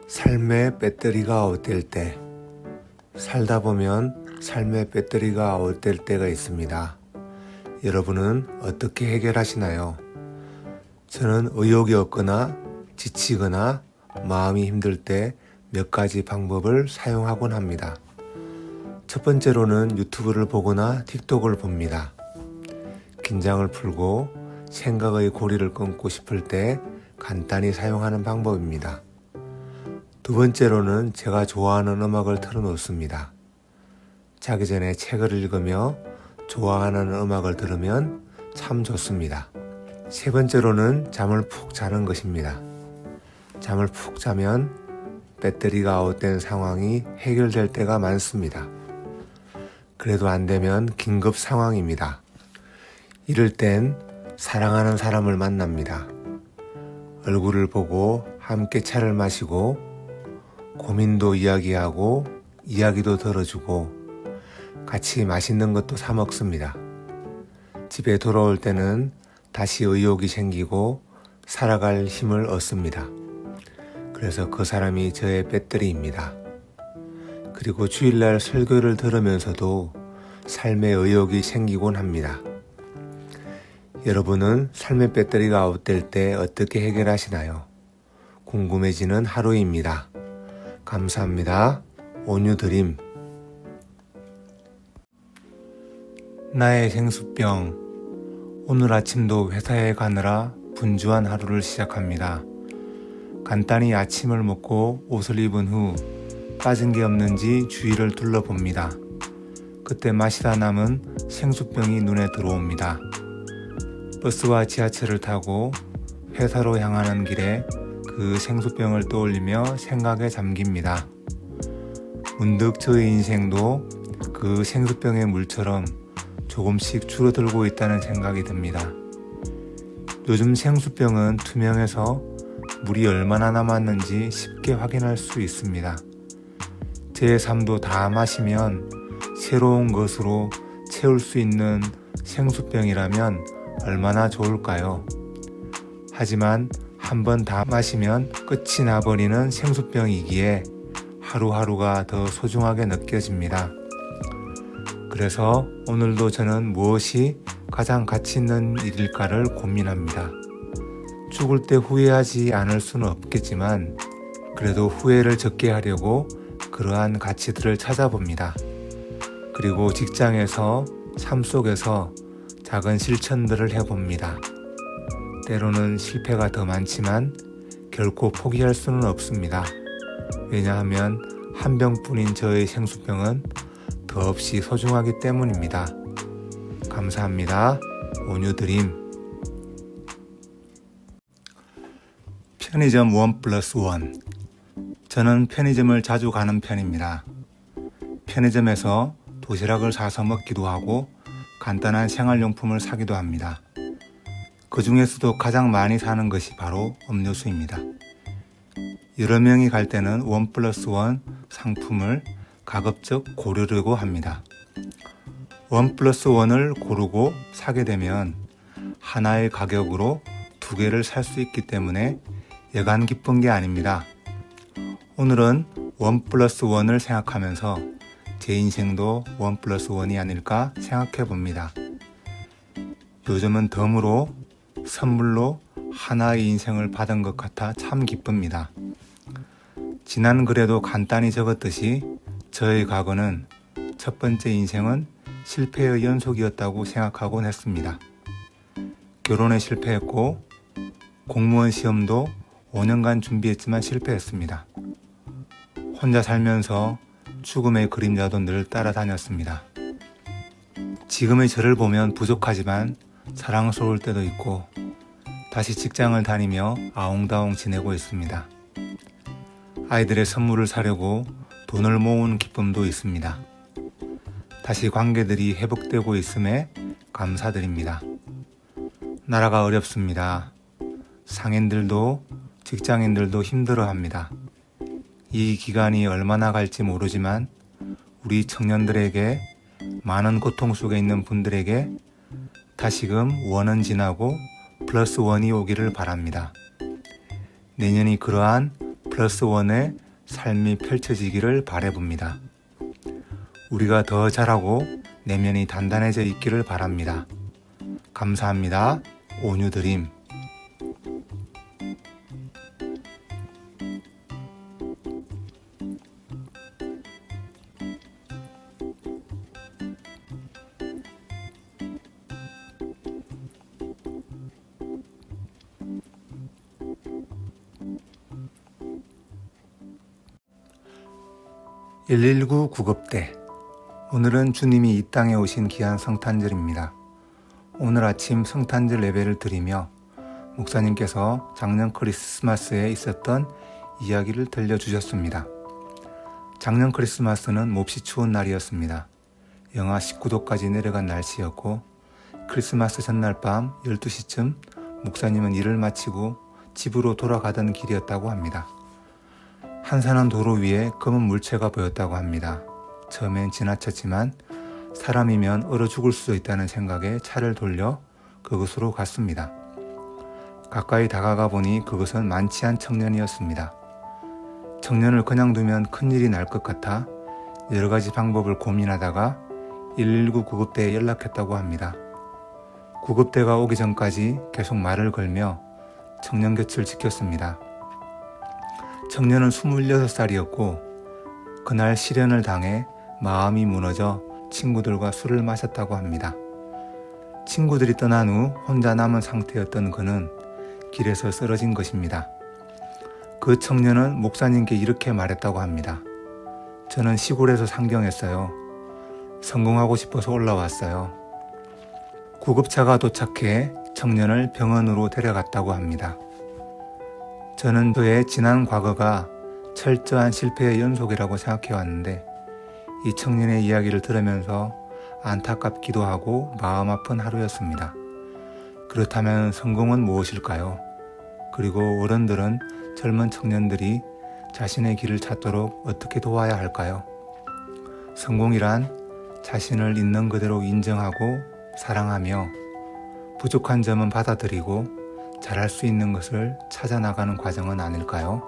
삶의 배터리가 아웃될 때, 살다 보면 삶의 배터리가 아웃될 때가 있습니다. 여러분은 어떻게 해결하시나요? 저는 의욕이 없거나 지치거나 마음이 힘들 때 몇 가지 방법을 사용하곤 합니다. 첫 번째로는 유튜브를 보거나 틱톡을 봅니다. 긴장을 풀고 생각의 고리를 끊고 싶을 때 간단히 사용하는 방법입니다. 두 번째로는 제가 좋아하는 음악을 틀어놓습니다. 자기 전에 책을 읽으며 좋아하는 음악을 들으면 참 좋습니다. 세 번째로는 잠을 푹 자는 것입니다. 잠을 푹 자면 배터리가 아웃된 상황이 해결될 때가 많습니다. 그래도 안 되면 긴급 상황입니다. 이럴 땐 사랑하는 사람을 만납니다. 얼굴을 보고 함께 차를 마시고 고민도 이야기하고 이야기도 들어주고 같이 맛있는 것도 사 먹습니다. 집에 돌아올 때는 다시 의욕이 생기고 살아갈 힘을 얻습니다. 그래서 그 사람이 저의 배터리입니다. 그리고 주일날 설교를 들으면서도 삶의 의욕이 생기곤 합니다. 여러분은 삶의 배터리가 아웃될 때 어떻게 해결하시나요? 궁금해지는 하루입니다. 감사합니다. 온유드림. 나의 생수병. 오늘 아침도 회사에 가느라 분주한 하루를 시작합니다. 간단히 아침을 먹고 옷을 입은 후 빠진 게 없는지 주위를 둘러봅니다. 그때 마시다 남은 생수병이 눈에 들어옵니다. 버스와 지하철을 타고 회사로 향하는 길에 그 생수병을 떠올리며 생각에 잠깁니다. 문득 저의 인생도 그 생수병의 물처럼 조금씩 줄어들고 있다는 생각이 듭니다. 요즘 생수병은 투명해서 물이 얼마나 남았는지 쉽게 확인할 수 있습니다. 제 삶도 다 마시면 새로운 것으로 채울 수 있는 생수병이라면 얼마나 좋을까요? 하지만 한번 다 마시면 끝이 나버리는 생수병이기에 하루하루가 더 소중하게 느껴집니다. 그래서 오늘도 저는 무엇이 가장 가치 있는 일일까를 고민합니다. 죽을 때 후회하지 않을 수는 없겠지만 그래도 후회를 적게 하려고 그러한 가치들을 찾아봅니다. 그리고 직장에서 삶 속에서 작은 실천들을 해봅니다. 때로는 실패가 더 많지만 결코 포기할 수는 없습니다. 왜냐하면 한 병뿐인 저의 생수병은 더없이 소중하기 때문입니다. 감사합니다. 온유드림. 편의점 1+1. 저는 편의점을 자주 가는 편입니다. 편의점에서 도시락을 사서 먹기도 하고 간단한 생활용품을 사기도 합니다. 그 중에서도 가장 많이 사는 것이 바로 음료수입니다. 여러 명이 갈 때는 1+1 상품을 가급적 고르려고 합니다. 1+1을 고르고 사게 되면 하나의 가격으로 두 개를 살 수 있기 때문에 여간 기쁜 게 아닙니다. 오늘은 1+1을 생각하면서 제 인생도 1+1이 아닐까 생각해 봅니다. 요즘은 덤으로 선물로 하나의 인생을 받은 것 같아 참 기쁩니다. 지난 글에도 간단히 적었듯이 저의 과거는 첫 번째 인생은 실패의 연속이었다고 생각하곤 했습니다. 결혼에 실패했고 공무원 시험도 5년간 준비했지만 실패했습니다. 혼자 살면서 죽음의 그림자도 늘 따라다녔습니다. 지금의 저를 보면 부족하지만 사랑스러울 때도 있고 다시 직장을 다니며 아웅다웅 지내고 있습니다. 아이들의 선물을 사려고 돈을 모은 기쁨도 있습니다. 다시 관계들이 회복되고 있음에 감사드립니다. 나라가 어렵습니다. 상인들도 직장인들도 힘들어합니다. 이 기간이 얼마나 갈지 모르지만 우리 청년들에게 많은 고통 속에 있는 분들에게 다시금 원은 지나고 플러스 원이 오기를 바랍니다. 내년이 그러한 +1의 삶이 펼쳐지기를 바라봅니다. 우리가 더 잘하고 내면이 단단해져 있기를 바랍니다. 감사합니다. 온유드림. (119) 구급대. 오늘은 주님이 이 땅에 오신 귀한 성탄절입니다. 오늘 아침 성탄절 예배를 드리며 목사님께서 작년 크리스마스에 있었던 이야기를 들려주셨습니다. 작년 크리스마스는 몹시 추운 날이었습니다. 영하 19도까지 내려간 날씨였고 크리스마스 전날 밤 12시쯤 목사님은 일을 마치고 집으로 돌아가던 길이었다고 합니다. 한산한 도로 위에 검은 물체가 보였다고 합니다. 처음엔 지나쳤지만 사람이면 얼어 죽을 수도 있다는 생각에 차를 돌려 그곳으로 갔습니다. 가까이 다가가 보니 그것은 만취한 청년이었습니다. 청년을 그냥 두면 큰일이 날 것 같아 여러 가지 방법을 고민하다가 119 구급대에 연락했다고 합니다. 구급대가 오기 전까지 계속 말을 걸며 청년 곁을 지켰습니다. 청년은 26살이었고 그날 실연을 당해 마음이 무너져 친구들과 술을 마셨다고 합니다. 친구들이 떠난 후 혼자 남은 상태였던 그는 길에서 쓰러진 것입니다. 그 청년은 목사님께 이렇게 말했다고 합니다. 저는 시골에서 상경했어요. 성공하고 싶어서 올라왔어요. 구급차가 도착해 청년을 병원으로 데려갔다고 합니다. 저는 그의 지난 과거가 철저한 실패의 연속이라고 생각해왔는데 이 청년의 이야기를 들으면서 안타깝기도 하고 마음 아픈 하루였습니다. 그렇다면 성공은 무엇일까요? 그리고 어른들은 젊은 청년들이 자신의 길을 찾도록 어떻게 도와야 할까요? 성공이란 자신을 있는 그대로 인정하고 사랑하며 부족한 점은 받아들이고 잘할 수 있는 것을 찾아 나가는 과정은 아닐까요?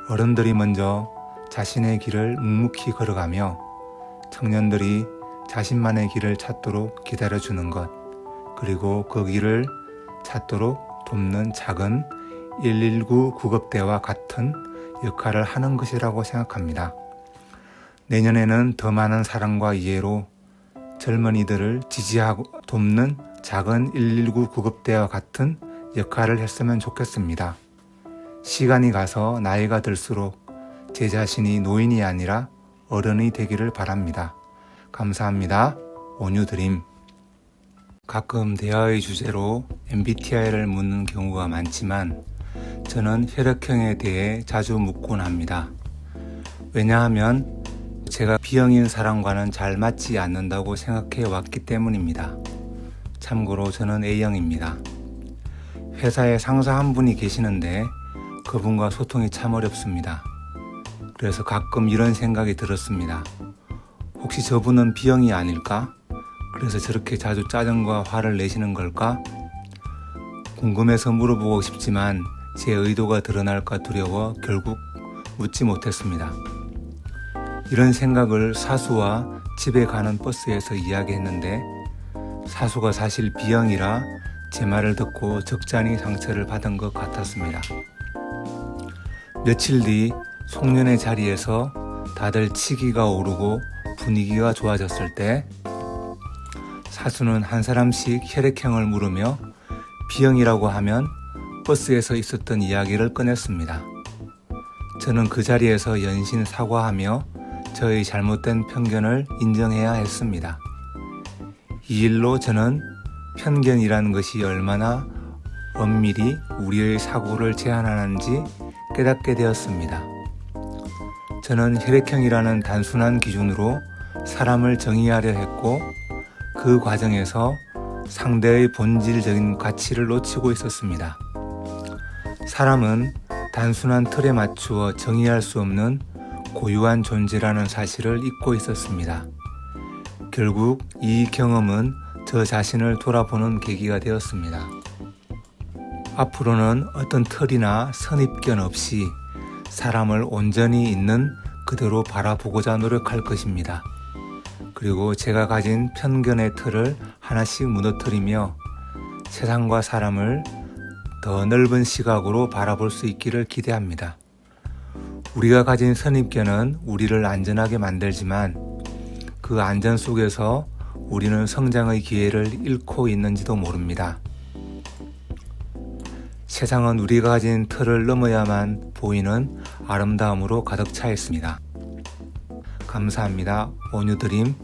어른들이 먼저 자신의 길을 묵묵히 걸어가며 청년들이 자신만의 길을 찾도록 기다려주는 것, 그리고 그 길을 찾도록 돕는 작은 119 구급대와 같은 역할을 하는 것이라고 생각합니다. 내년에는 더 많은 사랑과 이해로 젊은이들을 지지하고 돕는 작은 119 구급대와 같은 역할을 했으면 좋겠습니다. 시간이 가서 나이가 들수록 제 자신이 노인이 아니라 어른이 되기를 바랍니다. 감사합니다. 온유드림. 가끔 대화의 주제로 MBTI를 묻는 경우가 많지만 저는 혈액형에 대해 자주 묻곤 합니다. 왜냐하면 제가 B형인 사람과는 잘 맞지 않는다고 생각해 왔기 때문입니다. 참고로 저는 A형입니다. 회사에 상사 한 분이 계시는데 그분과 소통이 참 어렵습니다. 그래서 가끔 이런 생각이 들었습니다. 혹시 저분은 B형이 아닐까? 그래서 저렇게 자주 짜증과 화를 내시는 걸까? 궁금해서 물어보고 싶지만 제 의도가 드러날까 두려워 결국 묻지 못했습니다. 이런 생각을 사수와 집에 가는 버스에서 이야기했는데 사수가 사실 B형이라 제 말을 듣고 적잖이 상처를 받은 것 같았습니다. 며칠 뒤 송년회 자리에서 다들 치기가 오르고 분위기가 좋아졌을 때 사수는 한 사람씩 혈액형을 물으며 B형이라고 하면 버스에서 있었던 이야기를 꺼냈습니다. 저는 그 자리에서 연신 사과하며 저의 잘못된 편견을 인정해야 했습니다. 이 일로 저는 편견이라는 것이 얼마나 엄밀히 우리의 사고를 제한하는지 깨닫게 되었습니다. 저는 혈액형이라는 단순한 기준으로 사람을 정의하려 했고 그 과정에서 상대의 본질적인 가치를 놓치고 있었습니다. 사람은 단순한 틀에 맞추어 정의할 수 없는 고유한 존재라는 사실을 잊고 있었습니다. 결국 이 경험은 저 자신을 돌아보는 계기가 되었습니다. 앞으로는 어떤 틀이나 선입견 없이 사람을 온전히 있는 그대로 바라보고자 노력할 것입니다. 그리고 제가 가진 편견의 틀을 하나씩 무너뜨리며 세상과 사람을 더 넓은 시각으로 바라볼 수 있기를 기대합니다. 우리가 가진 선입견은 우리를 안전하게 만들지만 그 안전 속에서 우리는 성장의 기회를 잃고 있는지도 모릅니다. 세상은 우리가 가진 틀을 넘어야만 보이는 아름다움으로 가득 차 있습니다. 감사합니다. 온유드림